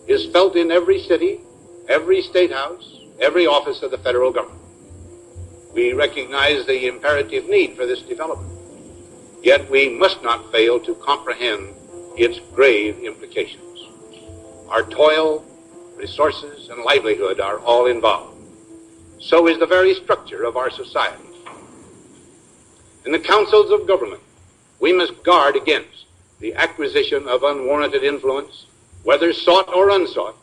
is felt in every city, every state house, every office of the federal government. We recognize the imperative need for this development. Yet we must not fail to comprehend its grave implications. Our toil, resources, and livelihood are all involved. So is the very structure of our society. In the councils of government, we must guard against the acquisition of unwarranted influence, whether sought or unsought,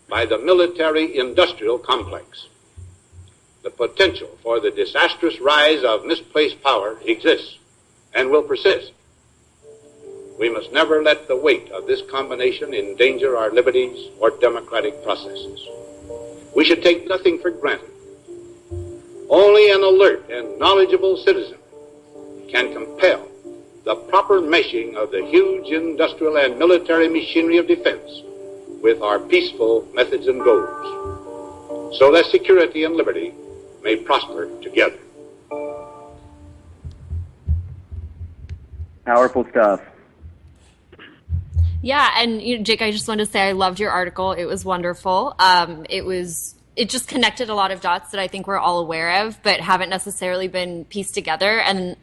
by the military-industrial complex. The potential for the disastrous rise of misplaced power exists and will persist. We must never let the weight of this combination endanger our liberties or democratic processes. We should take nothing for granted. Only an alert and knowledgeable citizen can compel the proper meshing of the huge industrial and military machinery of defense with our peaceful methods and goals, so that security and liberty may prosper together. Powerful stuff. Yeah, and Jake, I just wanted to say I loved your article. It was wonderful. It just connected a lot of dots that I think we're all aware of, but haven't necessarily been pieced together. And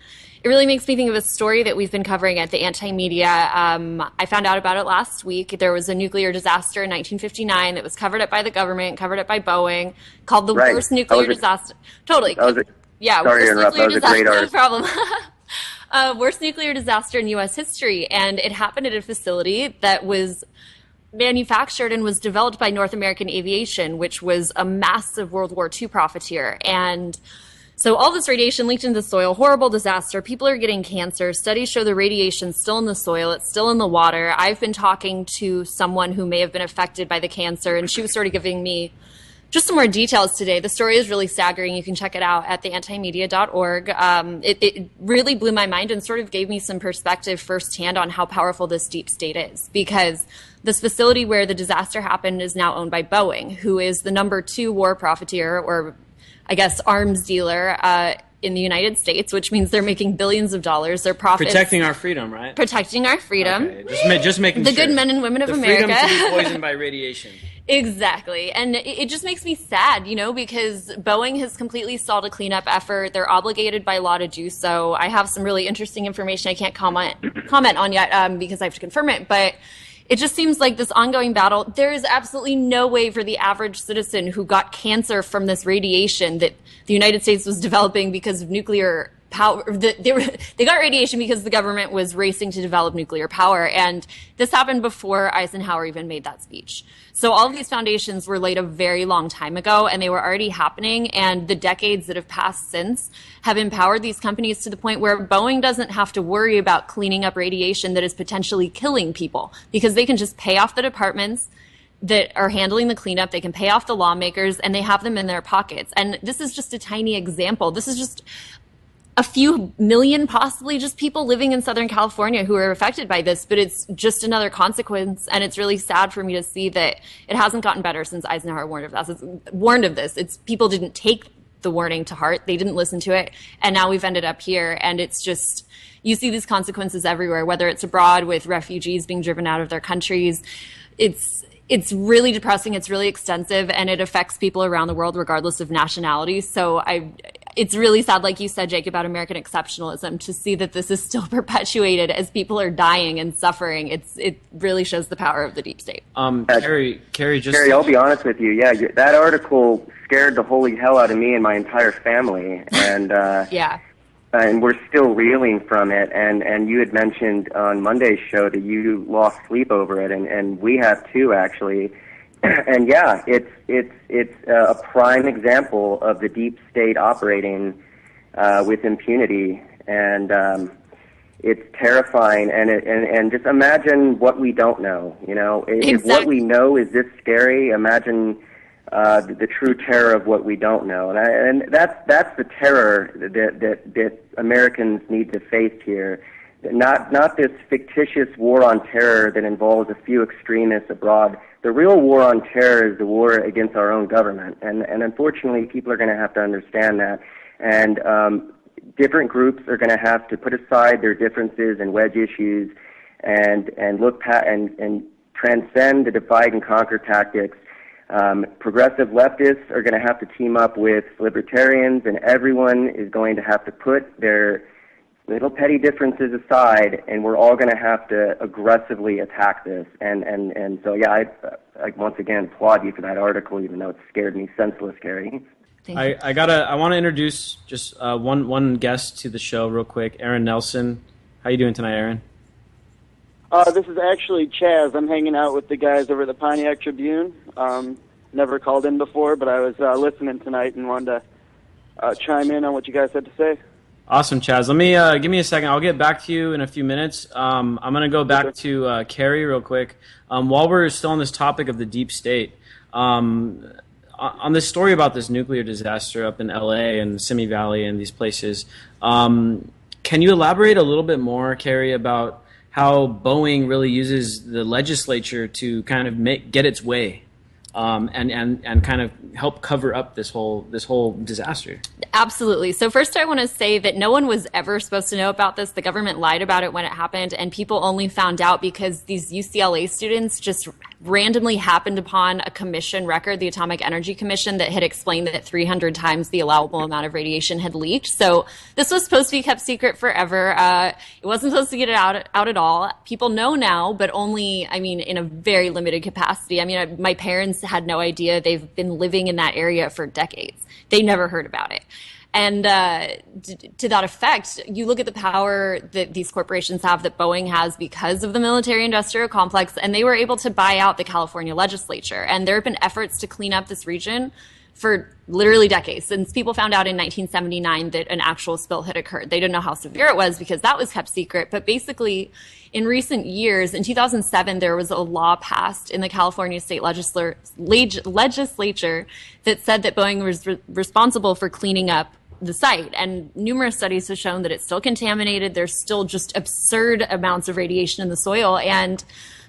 it really makes me think of a story that we've been covering at the Anti-Media. I found out about it last week. There was a nuclear disaster in 1959 that was covered up by the government, covered up by Boeing, called the worst nuclear disaster. Totally. Yeah, sorry to interrupt. That was a great article. No problem. Worst nuclear disaster in U.S. history. And it happened at a facility that was manufactured and was developed by North American Aviation, which was a massive World War II profiteer. And so all this radiation leaked into the soil, horrible disaster. People are getting cancer. Studies show the radiation's still in the soil. It's still in the water. I've been talking to someone who may have been affected by the cancer, and she was sort of giving me just some more details today. The story is really staggering. You can check it out at theantimedia.org. It really blew my mind and sort of gave me some perspective firsthand on how powerful this deep state is, because this facility where the disaster happened is now owned by Boeing, who is the number 2 war profiteer, or I guess arms dealer in the United States, which means they're making billions of dollars. Their profits Protecting our freedom, right? Protecting our freedom. Okay. Just making the sure. good men and women of America. The freedom to be poisoned by radiation. Exactly. And it just makes me sad, because Boeing has completely stalled a cleanup effort. They're obligated by law to do so. I have some really interesting information I can't comment on yet because I have to confirm it. But it just seems like this ongoing battle, there is absolutely no way for the average citizen who got cancer from this radiation that the United States was developing because of nuclear power. They got radiation because the government was racing to develop nuclear power. And this happened before Eisenhower even made that speech. So all of these foundations were laid a very long time ago, and they were already happening. And the decades that have passed since have empowered these companies to the point where Boeing doesn't have to worry about cleaning up radiation that is potentially killing people, because they can just pay off the departments that are handling the cleanup. They can pay off the lawmakers, and they have them in their pockets. And this is just a tiny example. This is just a few million, possibly just people living in Southern California who are affected by this, but it's just another consequence. And it's really sad for me to see that it hasn't gotten better since Eisenhower warned of this. It's people didn't take the warning to heart. They didn't listen to it. And now we've ended up here. And it's just, you see these consequences everywhere, whether it's abroad with refugees being driven out of their countries. It's really depressing. It's really extensive, and it affects people around the world regardless of nationality. So it's really sad, like you said, Jake, about American exceptionalism, to see that this is still perpetuated as people are dying and suffering. It really shows the power of the deep state. Carrie, I'll be honest with you. Yeah, that article scared the holy hell out of me and my entire family, and yeah. And we're still reeling from it. And you had mentioned on Monday's show that you lost sleep over it, and we have too, actually. And yeah, it's a prime example of the deep state operating with impunity, and it's terrifying. And just imagine what we don't know. If what we know is this scary, imagine the true terror of what we don't know, and that's the terror that Americans need to face here. Not this fictitious war on terror that involves a few extremists abroad. The real war on terror is the war against our own government, and unfortunately, people are going to have to understand that. And different groups are going to have to put aside their differences and wedge issues, and look and transcend the divide and conquer tactics. Progressive leftists are going to have to team up with libertarians, and everyone is going to have to put their little petty differences aside, and we're all going to have to aggressively attack this. And so, yeah, I once again applaud you for that article, even though it scared me senseless, Carrie. I want to introduce just one guest to the show real quick, Aaron Nelson. How you doing tonight, Aaron? This is actually Chaz. I'm hanging out with the guys over at the Pontiac Tribune. Never called in before, but I was listening tonight and wanted to chime in on what you guys had to say. Awesome, Chaz. Let me give me a second. I'll get back to you in a few minutes. I'm going to go back to Carrie real quick. While we're still on this topic of the deep state, on this story about this nuclear disaster up in L.A. and the Simi Valley and these places, can you elaborate a little bit more, Carrie, about how Boeing really uses the legislature to kind of get its way? and kind of help cover up this whole disaster. Absolutely. So first I want to say that no one was ever supposed to know about this. The government lied about it when it happened, and people only found out because these UCLA students just randomly happened upon a commission record, the Atomic Energy Commission, that had explained that 300 times the allowable amount of radiation had leaked. So this was supposed to be kept secret forever. It wasn't supposed to get it out at all. People know now, but only, I mean, in a very limited capacity. I mean, my parents had no idea. They've been living in that area for decades. They never heard about it. And to that effect, you look at the power that these corporations have, that Boeing has because of the military-industrial complex, and they were able to buy out the California legislature. And there have been efforts to clean up this region for literally decades, since people found out in 1979 that an actual spill had occurred. They didn't know how severe it was because that was kept secret. But basically, in recent years, in 2007, there was a law passed in the California state legislature that said that Boeing was responsible for cleaning up the site. And numerous studies have shown that it's still contaminated. There's still just absurd amounts of radiation in the soil. And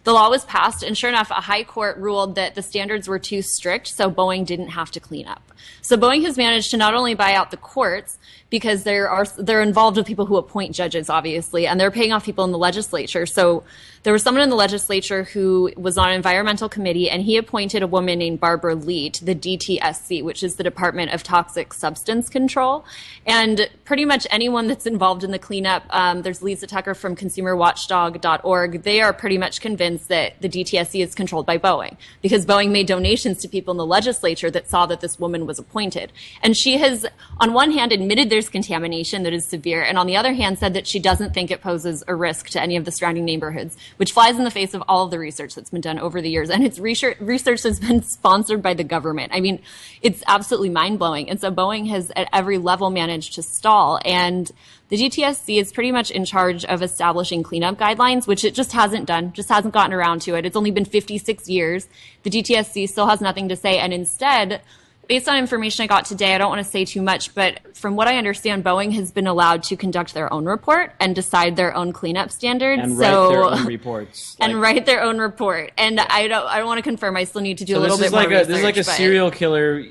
the law was passed, and sure enough, a high court ruled that the standards were too strict, so Boeing didn't have to clean up. So Boeing has managed to not only buy out the courts, because they're involved with people who appoint judges, obviously, and they're paying off people in the legislature. So there was someone in the legislature who was on an environmental committee, and he appointed a woman named Barbara Lee to the DTSC, which is the Department of Toxic Substance Control. And pretty much anyone that's involved in the cleanup, there's Lisa Tucker from consumerwatchdog.org. They are pretty much convinced that the DTSC is controlled by Boeing, because Boeing made donations to people in the legislature that saw that this woman was appointed. And she has, on one hand, admitted there's contamination that is severe, and on the other hand, said that she doesn't think it poses a risk to any of the surrounding neighborhoods, which flies in the face of all of the research that's been done over the years. And it's research that's been sponsored by the government. I mean, it's absolutely mind-blowing. And so Boeing has at every level managed to stall. And the DTSC is pretty much in charge of establishing cleanup guidelines, which it just hasn't done, just hasn't gotten around to it. It's only been 56 years. The DTSC still has nothing to say. And instead, based on information I got today, I don't want to say too much, but from what I understand, Boeing has been allowed to conduct their own report and decide their own cleanup standards. And write their own reports. And write their own report. And I don't want to confirm. I still need to do a little bit more research. This is like a serial killer,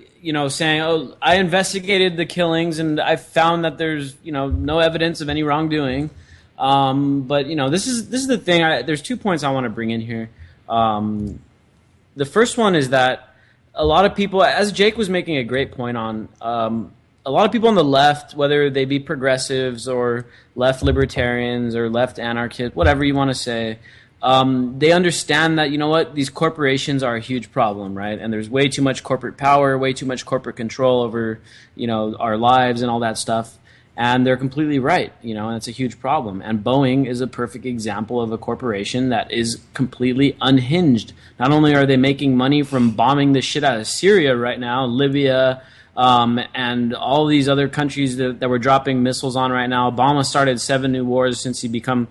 saying, "Oh, I investigated the killings and I found that there's, no evidence of any wrongdoing." But this is the thing. There's 2 points I want to bring in here. The first one is that a lot of people, as Jake was making a great point on, a lot of people on the left, whether they be progressives or left libertarians or left anarchists, whatever you want to say, they understand that, these corporations are a huge problem, right? And there's way too much corporate power, way too much corporate control over, our lives and all that stuff. And they're completely right, and it's a huge problem. And Boeing is a perfect example of a corporation that is completely unhinged. Not only are they making money from bombing the shit out of Syria right now, Libya, and all these other countries that we're dropping missiles on right now. Obama started 7 new wars since he became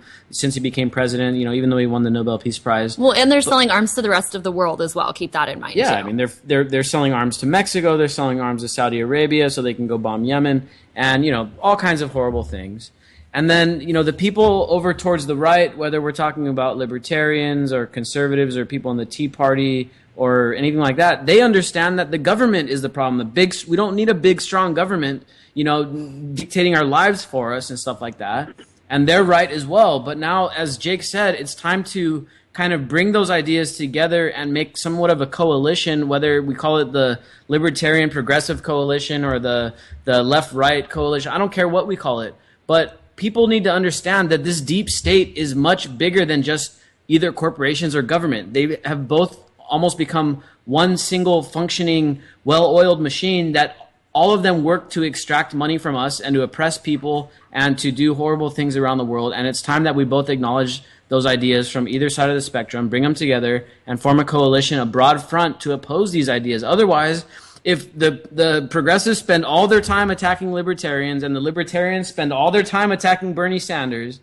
president, even though he won the Nobel Peace Prize. Well, and they're selling arms to the rest of the world as well. Keep that in mind. Yeah, too. I mean, they're selling arms to Mexico, they're selling arms to Saudi Arabia so they can go bomb Yemen, and all kinds of horrible things. And then, the people over towards the right, whether we're talking about libertarians or conservatives or people in the Tea Party or anything like that, they understand that the government is the problem. We don't need a big, strong government, dictating our lives for us and stuff like that. And they're right as well. But now, as Jake said, it's time to kind of bring those ideas together and make somewhat of a coalition, whether we call it the Libertarian Progressive Coalition or the Left-Right Coalition. I don't care what we call it. But people need to understand that this deep state is much bigger than just either corporations or government. They have both almost become one single functioning, well-oiled machine that all of them work to extract money from us and to oppress people and to do horrible things around the world. And it's time that we both acknowledge those ideas from either side of the spectrum, bring them together, and form a coalition, a broad front to oppose these ideas. Otherwise, if the progressives spend all their time attacking libertarians and the libertarians spend all their time attacking Bernie Sanders,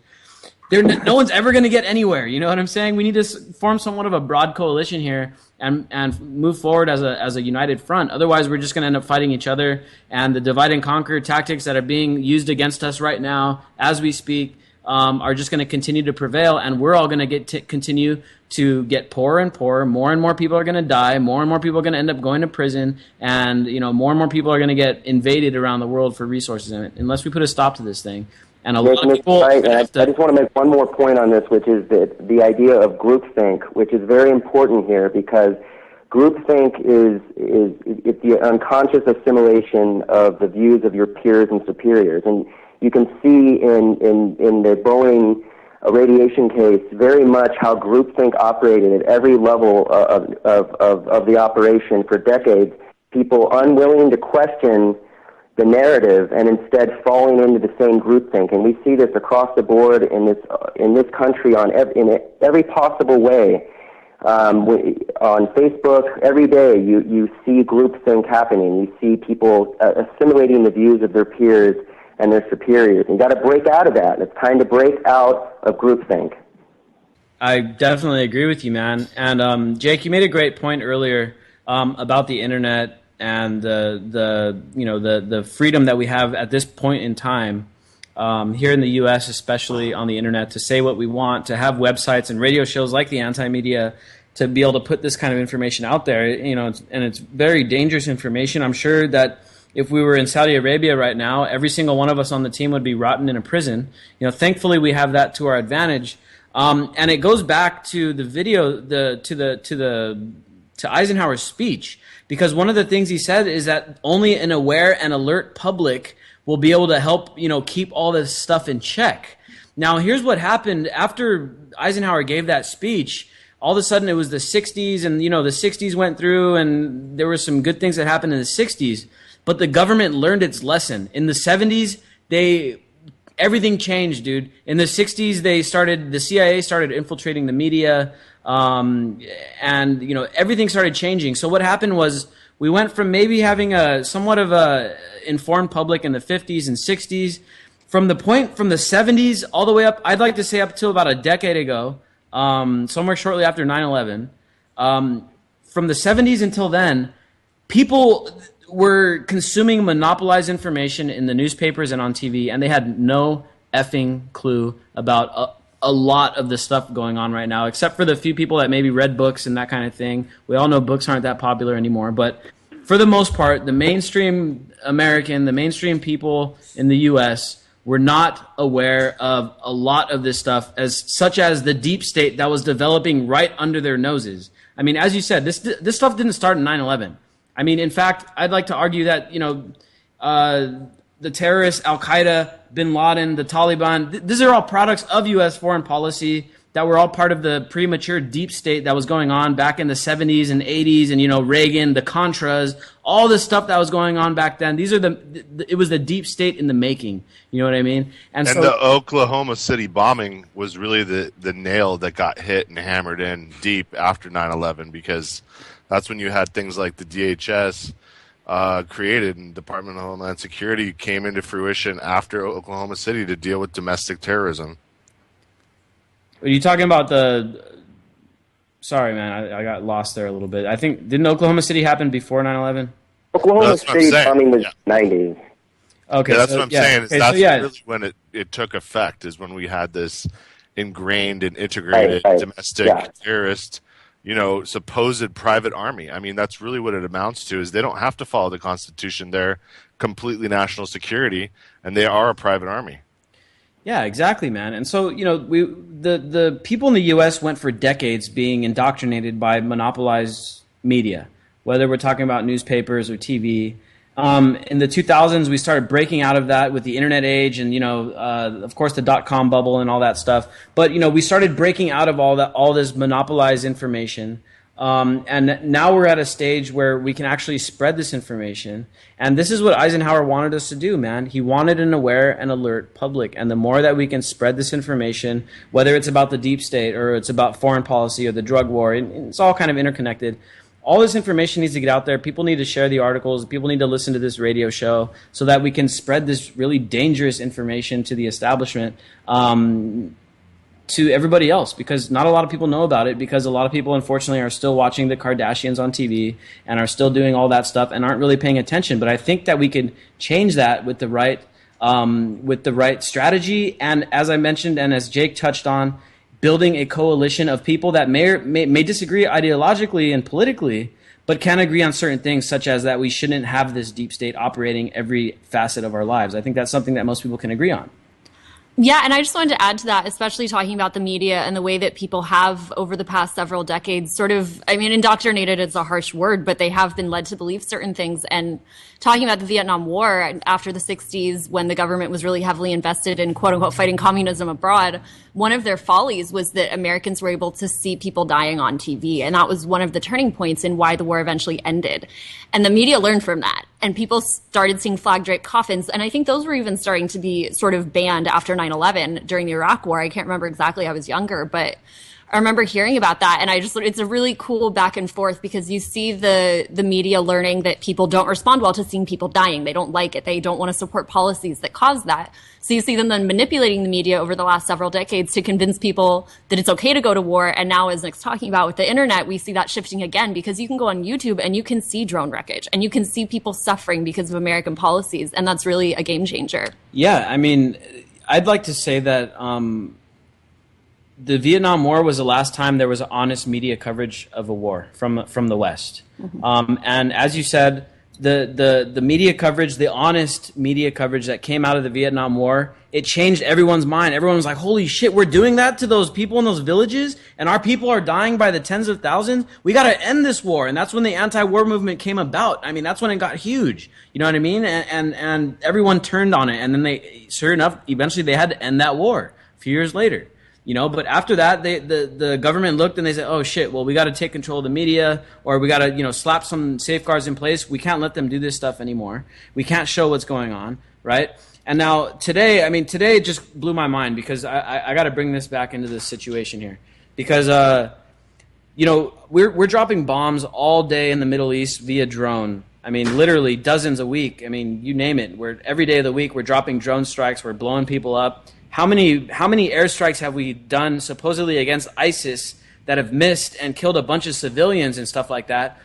no one's ever going to get anywhere. You know what I'm saying? We need to form somewhat of a broad coalition here and move forward as a united front. Otherwise, we're just going to end up fighting each other. And the divide and conquer tactics that are being used against us right now, as we speak, are just going to continue to prevail, and we're all going to continue to get poorer and poorer. More and more people are going to die. More and more people are going to end up going to prison, and more and more people are going to get invaded around the world for resources. And unless we put a stop to this thing, and a lot of people. Right, and I just want to make one more point on this, which is the idea of groupthink, which is very important here because groupthink is it's the unconscious assimilation of the views of your peers and superiors, and you can see in the Boeing radiation case very much how groupthink operated at every level of the operation for decades. People unwilling to question the narrative and instead falling into the same groupthink, and we see this across the board in this country in every possible way. On Facebook, every day you see groupthink happening. You see people assimilating the views of their peers and their superiors. You got to break out of that. It's time to break out of groupthink. I definitely agree with you, man. And Jake, you made a great point earlier about the internet and the freedom that we have at this point in time here in the U.S., especially on the internet, to say what we want, to have websites and radio shows like the Anti-Media, to be able to put this kind of information out there. And it's very dangerous information. I'm sure that if we were in Saudi Arabia right now, every single one of us on the team would be rotten in a prison. Thankfully we have that to our advantage. And it goes back to the video, to Eisenhower's speech, because one of the things he said is that only an aware and alert public will be able to help, keep all this stuff in check. Now, here's what happened after Eisenhower gave that speech. All of a sudden, it was the 60s, and, the 60s went through, and there were some good things that happened in the 60s, but the government learned its lesson. In the 70s, everything changed, dude. In the 60s, the CIA started infiltrating the media, and everything started changing. So what happened was we went from maybe having a somewhat of a informed public in the 50s and 60s. From the 70s all the way up, I'd like to say up till about a decade ago, somewhere shortly after 9/11. From the 70s until then, people were consuming monopolized information in the newspapers and on TV, and they had no effing clue about a lot of the stuff going on right now, except for the few people that maybe read books and that kind of thing. We all know books aren't that popular anymore, but for the most part, the mainstream American, the mainstream people in the U.S. were not aware of a lot of this stuff, such as the deep state that was developing right under their noses. I mean, as you said, this stuff didn't start in 9/11. I mean, in fact, I'd like to argue that, the terrorists, Al-Qaeda, Bin Laden, the Taliban, these are all products of U.S. foreign policy that were all part of the premature deep state that was going on back in the 70s and 80s, and, Reagan, the Contras, all the stuff that was going on back then. It was the deep state in the making. You know what I mean? And so, the Oklahoma City bombing was really the nail that got hit and hammered in deep after 9/11, because that's when you had things like the DHS created, and Department of Homeland Security came into fruition after Oklahoma City to deal with domestic terrorism. Are you talking about Sorry, man, I got lost there a little bit. I think, didn't Oklahoma City happen before 9/11? Oklahoma City bombing was 90s. Okay, yeah, that's what I'm saying. Okay, that's really when it took effect, is when we had this ingrained and integrated domestic terrorist, supposed private army. I mean, that's really what it amounts to, is they don't have to follow the Constitution. They're completely national security, and they are a private army. Yeah, exactly, man. And so, the people in the U.S. went for decades being indoctrinated by monopolized media, whether we're talking about newspapers or TV. In the 2000s, we started breaking out of that with the internet age and, of course, the dot-com bubble and all that stuff. But, we started breaking out of all this monopolized information. And now we're at a stage where we can actually spread this information. And this is what Eisenhower wanted us to do, man. He wanted an aware and alert public. And the more that we can spread this information, whether it's about the deep state or it's about foreign policy or the drug war, it's all kind of interconnected. All this information needs to get out there. People need to share the articles. People need to listen to this radio show so that we can spread this really dangerous information to the establishment, to everybody else, because not a lot of people know about it, because a lot of people, unfortunately, are still watching the Kardashians on TV and are still doing all that stuff and aren't really paying attention. But I think that we can change that with the right with the right strategy. And as I mentioned, and as Jake touched on, building a coalition of people that may disagree ideologically and politically, but can agree on certain things, such as that we shouldn't have this deep state operating every facet of our lives. I think that's something that most people can agree on. Yeah, and I just wanted to add to that, especially talking about the media and the way that people have, over the past several decades, sort of, I mean, indoctrinated is a harsh word, but they have been led to believe certain things. And talking about the Vietnam War after the 60s, when the government was really heavily invested in, quote unquote, fighting communism abroad, one of their follies was that Americans were able to see people dying on TV. And that was one of the turning points in why the war eventually ended. And the media learned from that. And people started seeing flag-draped coffins. And I think those were even starting to be sort of banned after 9/11 during the Iraq War. I can't remember exactly. I was younger, but I remember hearing about that. And it's a really cool back and forth, because you see the media learning that people don't respond well to seeing people dying. They don't like it. They don't want to support policies that cause that. So you see them then manipulating the media over the last several decades to convince people that it's okay to go to war. And now, as Nick's talking about with the internet, we see that shifting again, because you can go on YouTube and you can see drone wreckage and you can see people suffering because of American policies. And that's really a game changer. Yeah, I mean, I'd like to say that the Vietnam War was the last time there was honest media coverage of a war from the West. Mm-hmm. And as you said, the media coverage, the honest media coverage that came out of the Vietnam War, it changed everyone's mind. Everyone was like, holy shit, we're doing that to those people in those villages, and our people are dying by the tens of thousands. We got to end this war. And that's when the anti-war movement came about. I mean, that's when it got huge. You know what I mean? And everyone turned on it. And then sure enough, eventually they had to end that war a few years later. You know, but after that, the government looked and they said, oh, shit, well, we got to take control of the media, or we got to, slap some safeguards in place. We can't let them do this stuff anymore. We can't show what's going on, right? And now today it just blew my mind, because I got to bring this back into this situation here. Because, we're dropping bombs all day in the Middle East via drone. I mean, literally dozens a week. I mean, you name it. Every day of the week, we're dropping drone strikes. We're blowing people up. How many airstrikes have we done supposedly against ISIS that have missed and killed a bunch of civilians and stuff like that?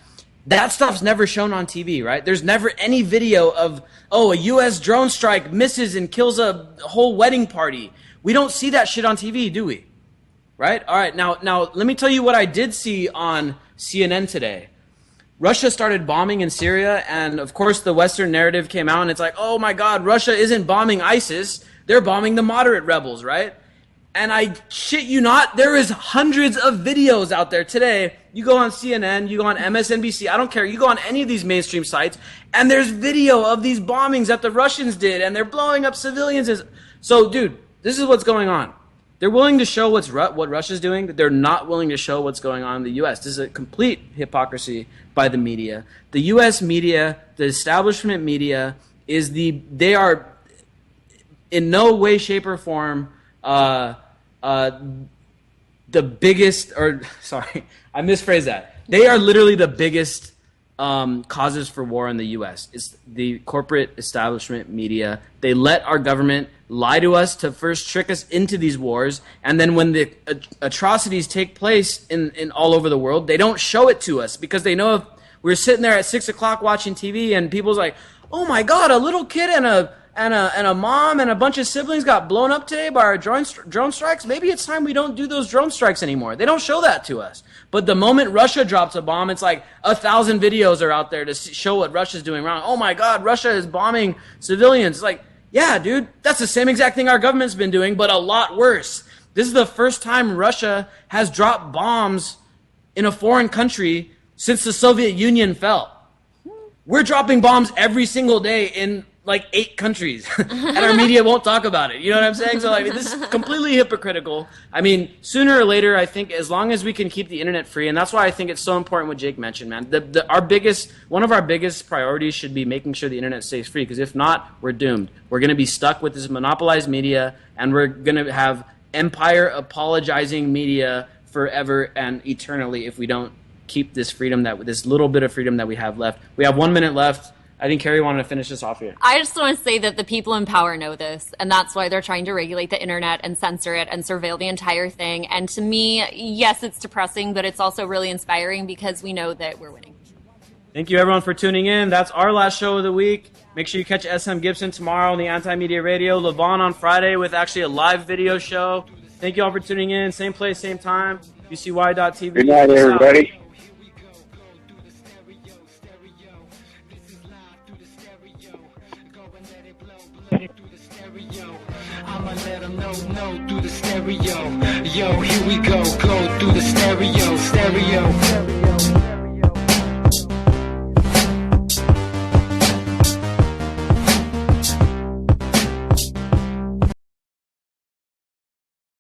That stuff's never shown on TV, right? There's never any video of, a U.S. drone strike misses and kills a whole wedding party. We don't see that shit on TV, do we? Right? All right, now let me tell you what I did see on CNN today. Russia started bombing in Syria, and of course the Western narrative came out, and it's like, oh my God, Russia isn't bombing ISIS. They're bombing the moderate rebels, right? And I shit you not, there is hundreds of videos out there today. You go on CNN, you go on MSNBC, I don't care. You go on any of these mainstream sites, and there's video of these bombings that the Russians did, and they're blowing up civilians. So, dude, this is what's going on. They're willing to show what Russia's doing, but they're not willing to show what's going on in the U.S. This is a complete hypocrisy by the media. The U.S. media, the establishment media, they are in no way, shape, or form the biggest, I misphrased that. They are literally the biggest causes for war in the U.S. It's the corporate establishment media. They let our government lie to us to first trick us into these wars, and then when the atrocities take place in all over the world, they don't show it to us, because they know if we're sitting there at 6 o'clock watching TV and people's like, oh my God, a little kid and a mom and a bunch of siblings got blown up today by our drone strikes. Maybe it's time we don't do those drone strikes anymore. They don't show that to us. But the moment Russia drops a bomb, it's like 1,000 videos are out there to show what Russia's doing wrong. Oh my God, Russia is bombing civilians. It's like, yeah, dude, that's the same exact thing our government's been doing, but a lot worse. This is the first time Russia has dropped bombs in a foreign country since the Soviet Union fell. We're dropping bombs every single day in like 8 countries, and our media won't talk about it. You know what I'm saying? So this is completely hypocritical. I mean, sooner or later, I think as long as we can keep the internet free, and that's why I think it's so important what Jake mentioned, man. One of our biggest priorities should be making sure the internet stays free, because if not, we're doomed. We're going to be stuck with this monopolized media, and we're going to have empire apologizing media forever and eternally if we don't keep this freedom, this little bit of freedom that we have left. We have 1 minute left. I think Carrie wanted to finish this off here. I just want to say that the people in power know this, and that's why they're trying to regulate the internet and censor it and surveil the entire thing. And to me, yes, it's depressing, but it's also really inspiring, because we know that we're winning. Thank you, everyone, for tuning in. That's our last show of the week. Make sure you catch SM Gibson tomorrow on the Anti-Media Radio. Levon on Friday with actually a live video show. Thank you all for tuning in. Same place, same time. UCY.tv. Good night, everybody. I'ma let them know through the stereo. Yo, here we go through the stereo.